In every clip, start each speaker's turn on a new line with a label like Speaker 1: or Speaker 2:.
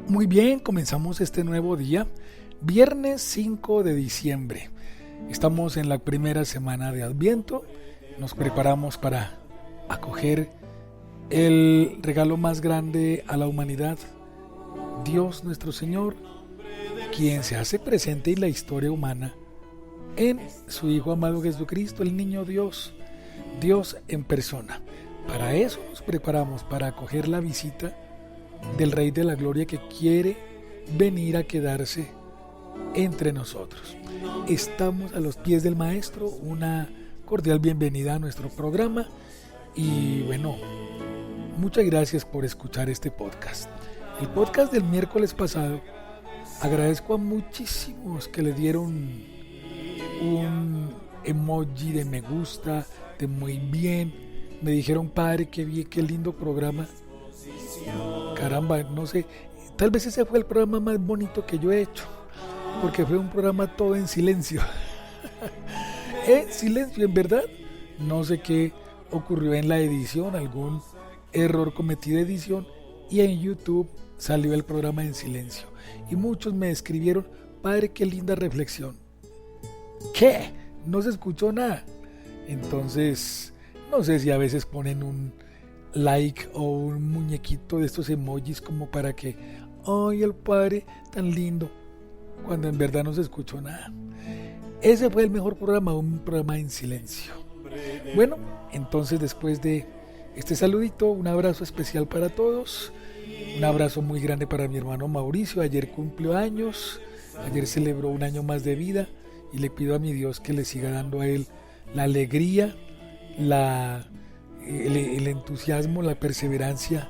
Speaker 1: Muy bien, comenzamos este nuevo día, viernes 5 de diciembre. Estamos en la primera semana de Adviento, nos preparamos para acoger el regalo más grande a la humanidad, Dios nuestro Señor, quien se hace presente en la historia humana en su Hijo amado Jesucristo, el niño Dios, Dios en persona. Para eso nos preparamos, para acoger la visita del Rey de la Gloria que quiere venir a quedarse entre nosotros. Estamos a los pies del Maestro, una cordial bienvenida a nuestro programa y bueno, muchas gracias por escuchar este podcast. El podcast del miércoles pasado, agradezco a muchísimos que le dieron un emoji de me gusta, de muy bien, me dijeron padre, qué bien, qué lindo programa. Caramba, no sé, tal vez ese fue el programa más bonito que yo he hecho, porque fue un programa todo en silencio. En silencio, en verdad, no sé qué ocurrió en la edición, algún error cometido de edición, y en YouTube salió el programa en silencio. Y muchos me escribieron, padre, qué linda reflexión. ¿Qué? No se escuchó nada. Entonces, no sé si a veces ponen un like o un muñequito de estos emojis como para que, ay, el padre tan lindo, cuando en verdad no se escuchó nada. Ese fue el mejor programa, un programa en silencio. Bueno, entonces después de este saludito, un abrazo especial para todos, un abrazo muy grande para mi hermano Mauricio. Ayer cumplió años, ayer celebró un año más de vida y le pido a mi Dios que le siga dando a él la alegría, el entusiasmo, la perseverancia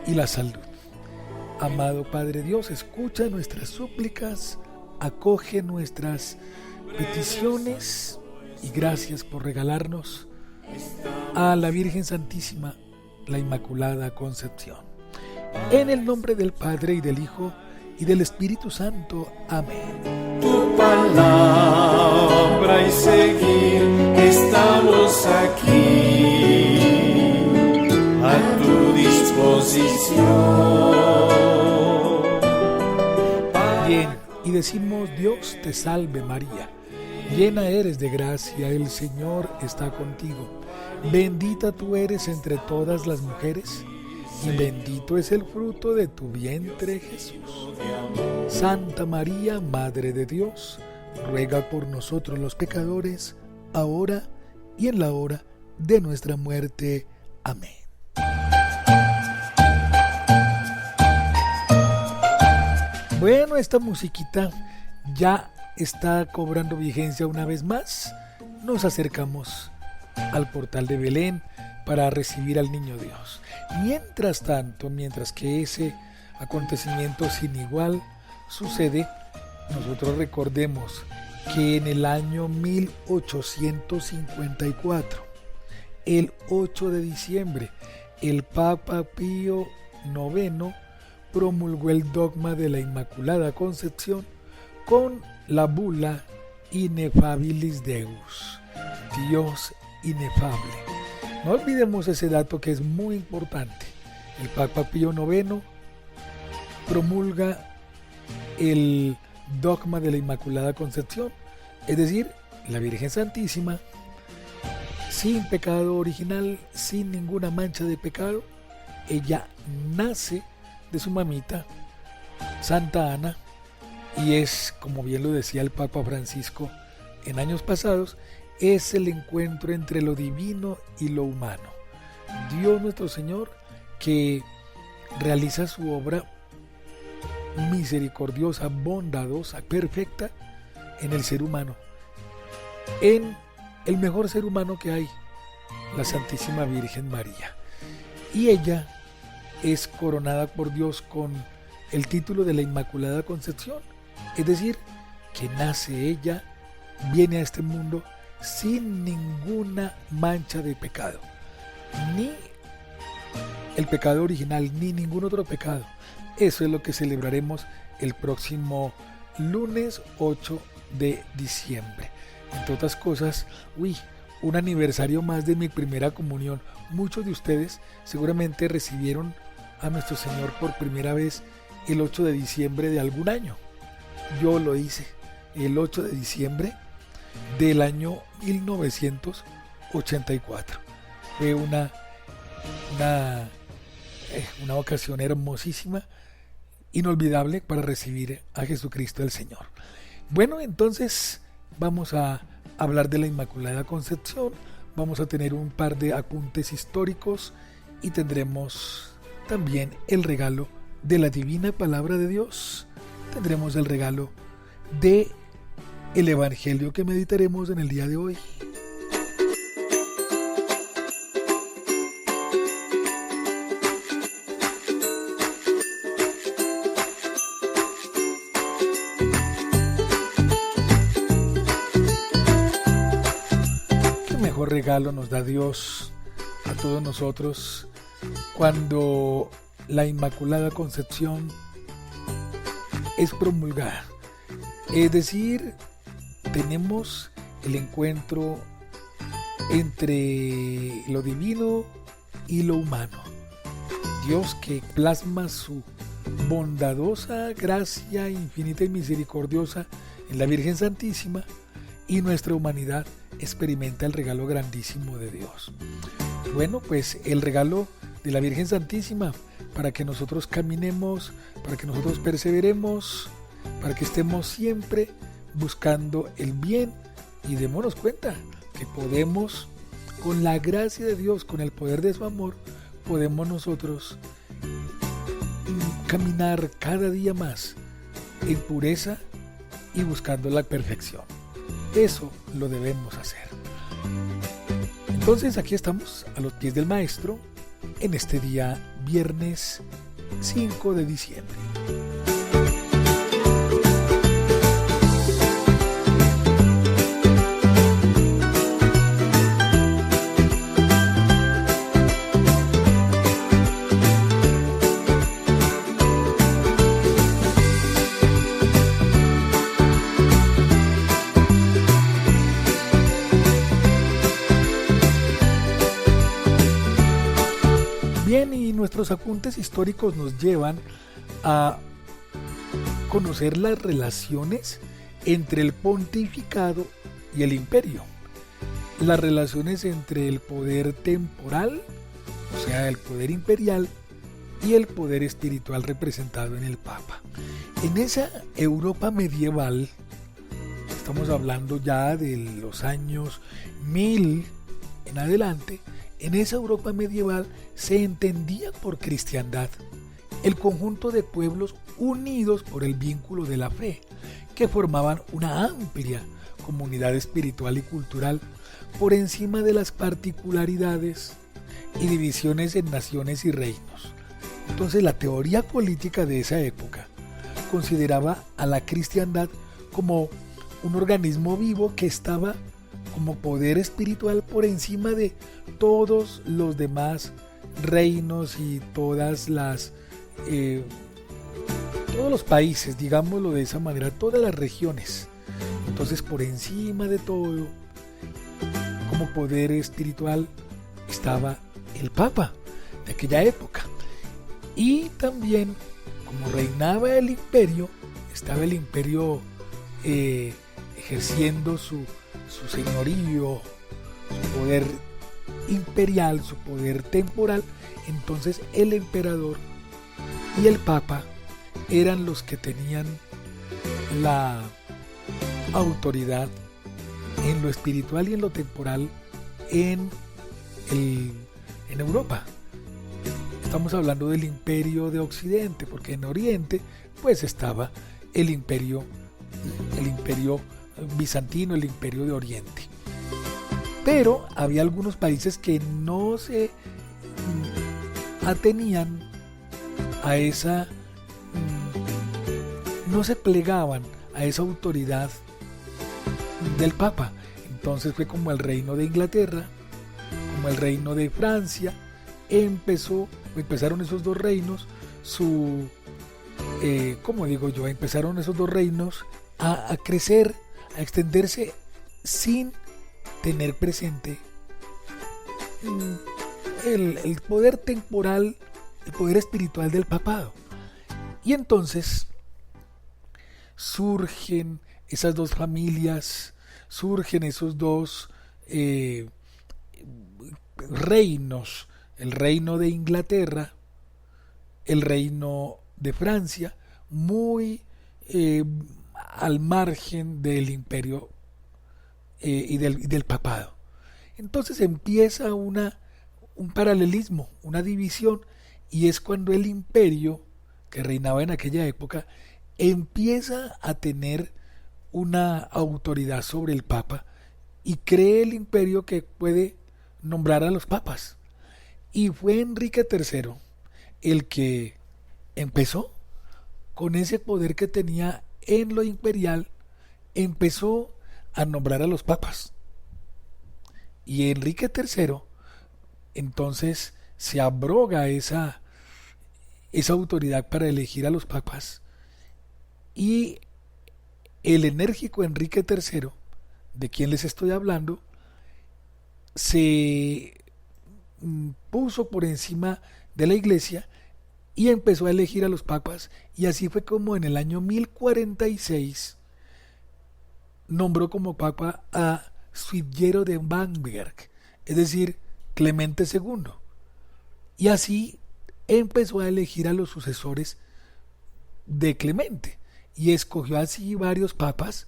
Speaker 1: y la salud. Amado Padre Dios, escucha nuestras súplicas, acoge nuestras peticiones y gracias por regalarnos a la Virgen Santísima, la Inmaculada Concepción. En el nombre del Padre y del Hijo y del Espíritu Santo. Amén.
Speaker 2: Tu palabra y seguir, estamos aquí a tu disposición.
Speaker 1: Bien, y decimos Dios te salve María, llena eres de gracia, el Señor está contigo, bendita tú eres entre todas las mujeres, y bendito es el fruto de tu vientre Jesús. Santa María, Madre de Dios, ruega por nosotros los pecadores, ahora y en la hora de nuestra muerte. Amén. Bueno, esta musiquita ya está cobrando vigencia una vez más. Nos acercamos al portal de Belén para recibir al niño Dios. Mientras tanto, mientras que ese acontecimiento sin igual sucede, nosotros recordemos que en el año 1854, el 8 de diciembre, el Papa Pío IX promulgó el dogma de la Inmaculada Concepción con la bula Ineffabilis Deus, Dios inefable. No olvidemos ese dato que es muy importante. El Papa Pío IX promulga el dogma de la Inmaculada Concepción, es decir, la Virgen Santísima, sin pecado original, sin ninguna mancha de pecado. Ella nace de su mamita, Santa Ana, y es, como bien lo decía el Papa Francisco en años pasados, es el encuentro entre lo divino y lo humano. Dios nuestro Señor, que realiza su obra misericordiosa, bondadosa, perfecta en el ser humano, en el mejor ser humano que hay, la Santísima Virgen María. Y ella es coronada por Dios con el título de la Inmaculada Concepción, es decir, que nace ella, viene a este mundo sin ninguna mancha de pecado, ni el pecado original, ni ningún otro pecado. Eso es lo que celebraremos el próximo lunes 8 de diciembre. entre otras cosas, un aniversario más de mi primera comunión. Muchos de ustedes seguramente recibieron a nuestro Señor por primera vez el 8 de diciembre de algún año. Yo lo hice el 8 de diciembre del año 1984. Fue una ocasión hermosísima, inolvidable para recibir a Jesucristo el Señor. Bueno, entonces vamos a hablar de la Inmaculada Concepción, vamos a tener un par de apuntes históricos y tendremos también el regalo de la Divina Palabra de Dios. Tendremos el regalo de el Evangelio que meditaremos en el día de hoy. Qué mejor regalo nos da Dios a todos nosotros cuando la Inmaculada Concepción es promulgada. Es decir, tenemos el encuentro entre lo divino y lo humano. Dios que plasma su bondadosa gracia infinita y misericordiosa en la Virgen Santísima, y nuestra humanidad experimenta el regalo grandísimo de Dios. Bueno, pues el regalo de la Virgen Santísima para que nosotros caminemos, para que nosotros perseveremos, para que estemos siempre buscando el bien y démonos cuenta que podemos, con la gracia de Dios, con el poder de su amor, podemos nosotros caminar cada día más en pureza y buscando la perfección. Eso lo debemos hacer. Entonces aquí estamos a los pies del Maestro en este día viernes 5 de diciembre. Bien, y nuestros apuntes históricos nos llevan a conocer las relaciones entre el pontificado y el imperio. Las relaciones entre el poder temporal, o sea, el poder imperial, y el poder espiritual representado en el Papa. En esa Europa medieval, estamos hablando ya de los años 1000 en adelante, en esa Europa medieval se entendía por cristiandad el conjunto de pueblos unidos por el vínculo de la fe, que formaban una amplia comunidad espiritual y cultural por encima de las particularidades y divisiones en naciones y reinos. Entonces la teoría política de esa época consideraba a la cristiandad como un organismo vivo que estaba como poder espiritual por encima de todos los demás reinos y todos los países, digámoslo de esa manera, todas las regiones. Entonces, por encima de todo, como poder espiritual, estaba el Papa de aquella época. Y también, como reinaba el imperio, estaba el imperio ejerciendo su señorío, su poder imperial, su poder temporal. Entonces el emperador y el Papa eran los que tenían la autoridad en lo espiritual y en lo temporal en Europa. Estamos hablando del imperio de Occidente, porque en Oriente pues estaba el imperio bizantino, el imperio de Oriente. Pero había algunos países que no se atenían a esa, no se plegaban a esa autoridad del Papa. Entonces fue como el reino de Inglaterra, como el reino de Francia. Empezaron esos dos reinos, empezaron esos dos reinos a crecer, a extenderse sin tener presente el poder temporal, el poder espiritual del papado. Y entonces surgen esas dos familias, surgen esos dos reinos, el reino de Inglaterra, el reino de Francia, muy al margen del imperio y del papado. Entonces empieza un paralelismo, una división, y es cuando el imperio que reinaba en aquella época empieza a tener una autoridad sobre el papa y cree el imperio que puede nombrar a los papas. Y fue Enrique III el que empezó con ese poder que tenía en lo imperial, empezó a nombrar a los papas. Y Enrique III entonces se abroga esa autoridad para elegir a los papas, y el enérgico Enrique III, de quien les estoy hablando, se puso por encima de la iglesia y empezó a elegir a los papas, y así fue como en el año 1046 nombró como papa a Suigiero de Bamberg, es decir, Clemente II, y así empezó a elegir a los sucesores de Clemente, y escogió así varios papas,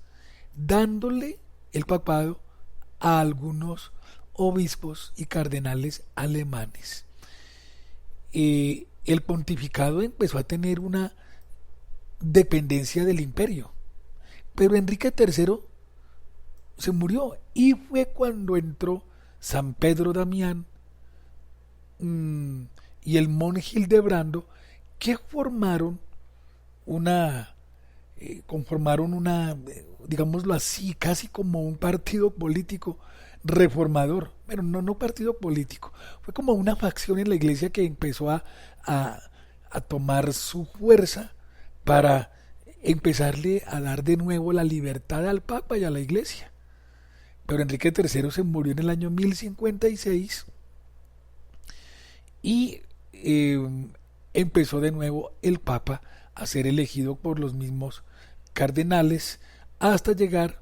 Speaker 1: dándole el papado a algunos obispos y cardenales alemanes. El pontificado empezó a tener una dependencia del imperio, pero Enrique III se murió, y fue cuando entró San Pedro Damián y el monje Hildebrando, que conformaron una, digámoslo así, casi como un partido político reformador. Bueno, no partido político, fue como una facción en la iglesia que empezó a tomar su fuerza para empezarle a dar de nuevo la libertad al papa y a la iglesia. Pero Enrique III se murió en el año 1056 y empezó de nuevo el papa a ser elegido por los mismos cardenales hasta llegar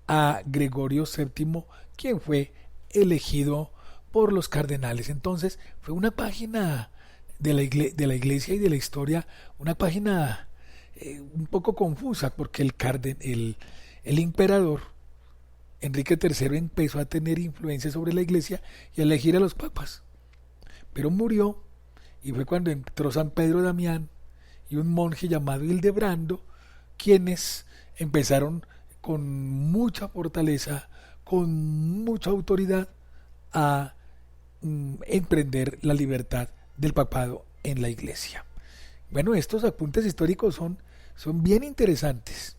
Speaker 1: a Gregorio VII, quien fue elegido por los cardenales. Entonces fue una página de la iglesia y de la historia, una página un poco confusa, porque el emperador Enrique III empezó a tener influencia sobre la iglesia y a elegir a los papas, pero murió, y fue cuando entró San Pedro Damián y un monje llamado Hildebrando, quienes empezaron con mucha fortaleza, con mucha autoridad, a emprender la libertad del papado en la iglesia. Bueno, estos apuntes históricos son bien interesantes.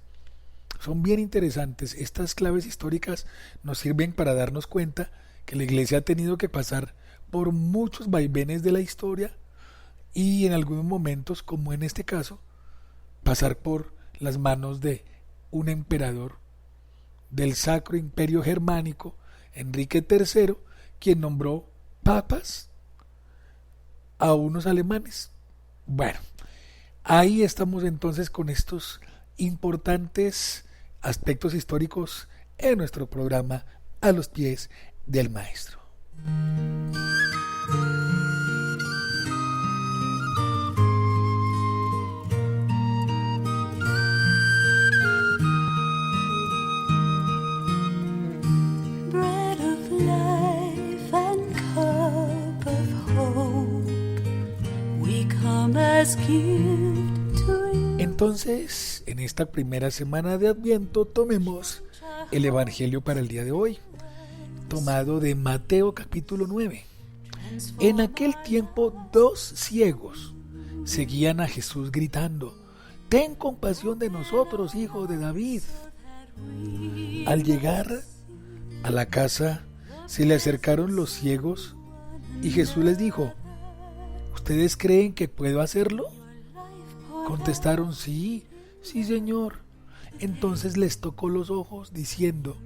Speaker 1: Son bien interesantes. Estas claves históricas nos sirven para darnos cuenta que la iglesia ha tenido que pasar por muchos vaivenes de la historia, y en algunos momentos, como en este caso, pasar por las manos de un emperador del Sacro Imperio Germánico, Enrique III, quien nombró papas a unos alemanes. Bueno, ahí estamos entonces con estos importantes aspectos históricos en nuestro programa A los pies del maestro.
Speaker 3: Bread of life and cup of hope, we come as gift to you.
Speaker 1: Entonces, en esta primera semana de Adviento, tomemos el Evangelio para el día de hoy, tomado de Mateo capítulo 9. En aquel tiempo 2 ciegos seguían a Jesús gritando: «Ten compasión de nosotros, hijo de David». Al llegar a la casa, se le acercaron los ciegos y Jesús les dijo: «¿Ustedes creen que puedo hacerlo?». Contestaron: «Sí, Señor». Entonces les tocó los ojos, diciendo: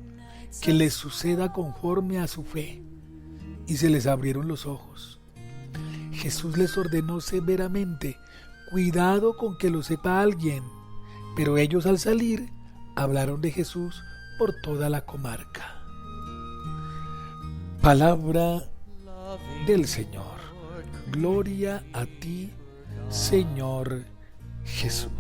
Speaker 1: que les suceda conforme a su fe. Y se les abrieron los ojos. Jesús les ordenó severamente: cuidado con que lo sepa alguien. Pero ellos, al salir, hablaron de Jesús por toda la comarca. Palabra del Señor. Gloria a ti, Señor Jesús.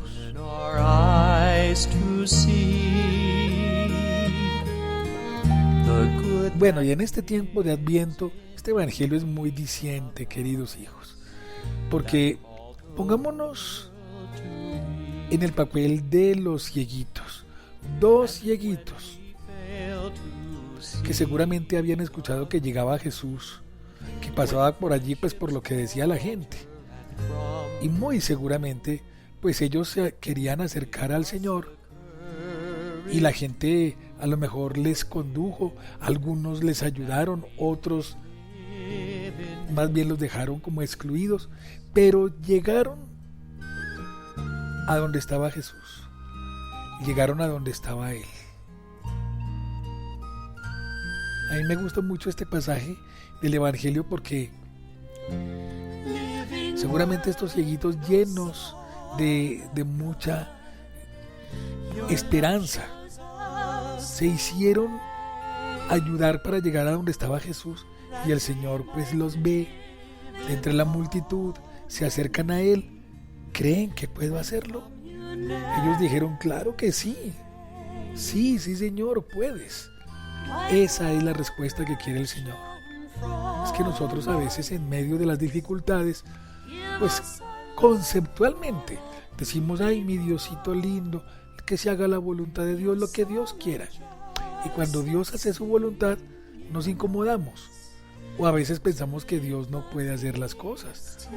Speaker 1: Bueno, y en este tiempo de Adviento, este evangelio es muy diciente, queridos hijos, porque pongámonos en el papel de los cieguitos, dos cieguitos que seguramente habían escuchado que llegaba Jesús, que pasaba por allí pues por lo que decía la gente, y muy seguramente pues ellos se querían acercar al Señor y la gente a lo mejor les condujo, algunos les ayudaron, otros más bien los dejaron como excluidos, pero llegaron a donde estaba Jesús, llegaron a donde estaba Él. A mí me gusta mucho este pasaje del Evangelio porque seguramente estos cieguitos llenos de mucha esperanza se hicieron ayudar para llegar a donde estaba Jesús, y el Señor pues los ve entre la multitud, se acercan a Él. ¿Creen que puedo hacerlo? Ellos dijeron: claro que sí, sí Señor, puedes. Esa es la respuesta que quiere el Señor. Es que nosotros a veces en medio de las dificultades, pues conceptualmente decimos: ay, mi Diosito lindo, que se haga la voluntad de Dios, lo que Dios quiera. Y cuando Dios hace su voluntad, nos incomodamos. O a veces pensamos que Dios no puede hacer las cosas,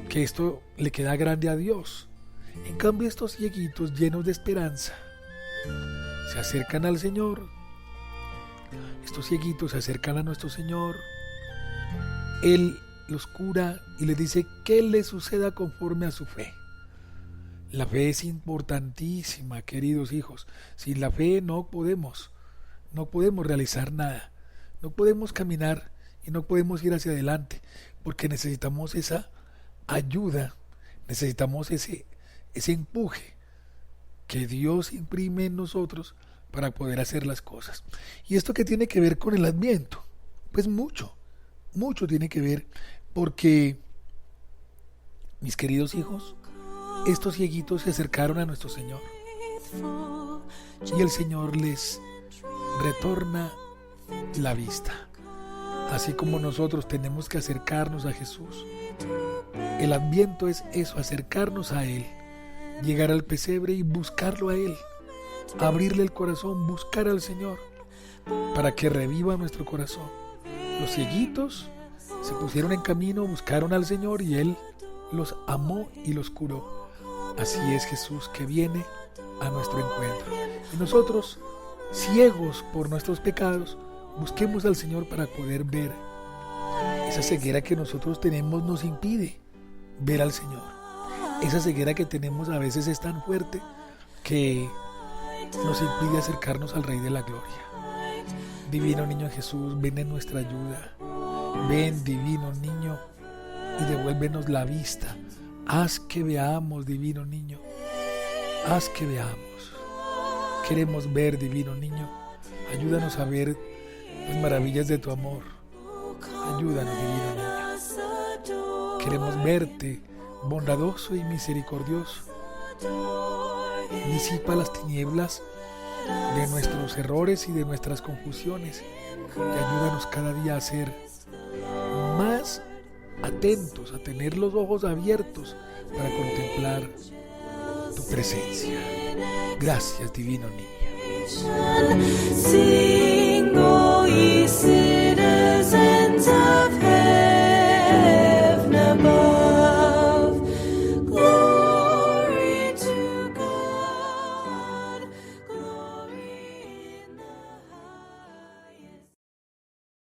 Speaker 1: que esto le queda grande a Dios. En cambio, estos cieguitos llenos de esperanza se acercan al Señor. Estos cieguitos se acercan a nuestro Señor. Él los cura y les dice que le suceda conforme a su fe. La fe es importantísima, queridos hijos. Sin la fe no podemos realizar nada. No podemos caminar y no podemos ir hacia adelante, porque necesitamos esa ayuda, necesitamos ese empuje que Dios imprime en nosotros para poder hacer las cosas. ¿Y esto qué tiene que ver con el Adviento? Pues mucho tiene que ver, porque, mis queridos hijos, estos cieguitos se acercaron a nuestro Señor y el Señor les retorna la vista. Así como nosotros tenemos que acercarnos a Jesús, el Adviento es eso, acercarnos a Él, llegar al pesebre y buscarlo a Él, abrirle el corazón, buscar al Señor para que reviva nuestro corazón. Los cieguitos se pusieron en camino, buscaron al Señor y Él los amó y los curó. Así es Jesús, que viene a nuestro encuentro. Y nosotros, ciegos por nuestros pecados, busquemos al Señor para poder ver. Esa ceguera que nosotros tenemos nos impide ver al Señor. Esa ceguera que tenemos a veces es tan fuerte que nos impide acercarnos al Rey de la Gloria. Divino Niño Jesús, ven en nuestra ayuda. Ven, Divino Niño, y devuélvenos la vista. Haz que veamos, Divino Niño. Haz que veamos. Queremos ver, Divino Niño. Ayúdanos a ver las maravillas de tu amor. Ayúdanos, Divino Niño. Queremos verte, bondadoso y misericordioso. Disipa las tinieblas de nuestros errores y de nuestras confusiones. Y ayúdanos cada día a ser más atentos, a tener los ojos abiertos para contemplar tu presencia. Gracias, Divino Niño.
Speaker 3: Sing, oh, ye sing.